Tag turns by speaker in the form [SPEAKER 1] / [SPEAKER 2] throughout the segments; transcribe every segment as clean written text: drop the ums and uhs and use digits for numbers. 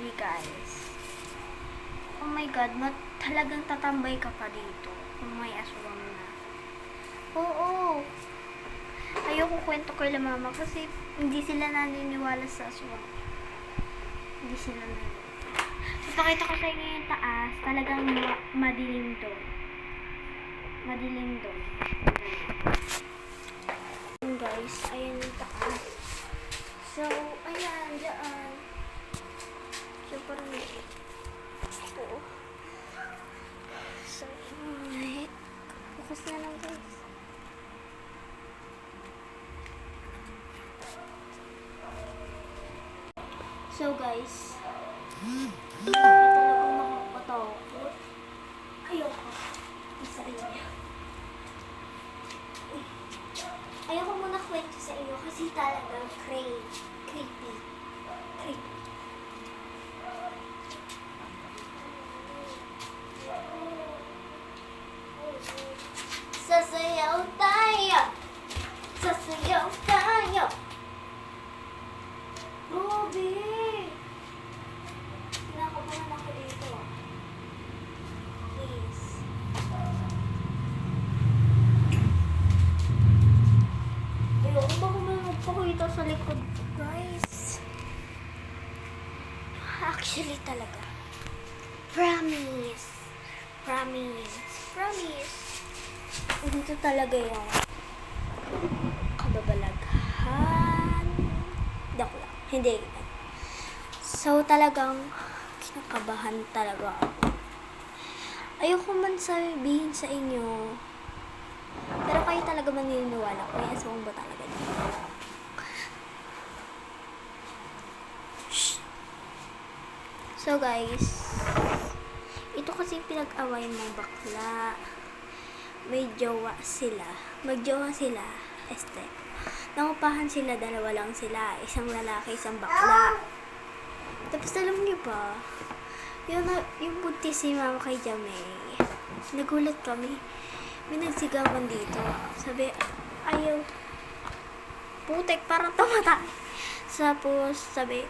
[SPEAKER 1] Seriously, guys. Oh my God, talagang tatambay ka pa dito kung may aswang na. Oo. Ayoko kwento kay mama kasi hindi sila naniniwala sa aswang. Hindi sila naniniwala. So, pakita ko sa inyo yung taas. Talagang madilim doon. Madilim doon. Guys, ayan yung taas. So, ayan, dyan. So, parang ito. So, alright. Focus na lang, guys. So, guys. Ito talagang nakakatakot. Ayoko. Isa inyo. Ayoko muna kwento sa inyo kasi talagang creepy. Creepy. Sasayaw tayo! Sasayaw tayo! Ruby! Kinakabahan ako dito. Please. Ayoko ba kung magpakita sa likod, guys? Actually talaga. Promise. Dito talaga yung kababalaghan. Hindi. So, talagang kinakabahan talaga ako. Ayoko man sabihin sa inyo, pero kayo talaga maniniwala ko. May aswang ba talaga dito? Shh. So, guys, ito kasi pinag-away ng bakla. May jowa sila. Magjowa sila. Nangupahan sila, dalawa lang sila. Isang lalaki, isang bakla. Tapos alam niyo ba, yung buntis si mama kay Jamay, nagulat kami. May nagsigawan dito. Sabi, ayaw. Putek, parang tumatay. Tapos, sabi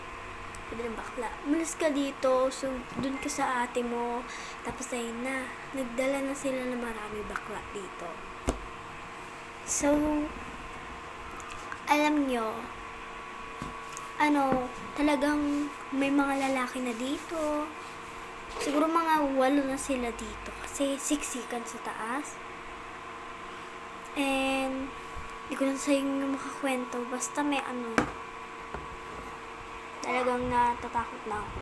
[SPEAKER 1] ng bakla, malis ka dito, so dun ka sa ate mo. Tapos ayun na, nagdala na sila ng marami bakla dito. So, alam nyo, talagang may mga lalaki na dito. Siguro mga 8 na sila dito kasi siksikan sa taas. And hindi ko na sa inyo makakwento, basta may talagang natatakot na ako.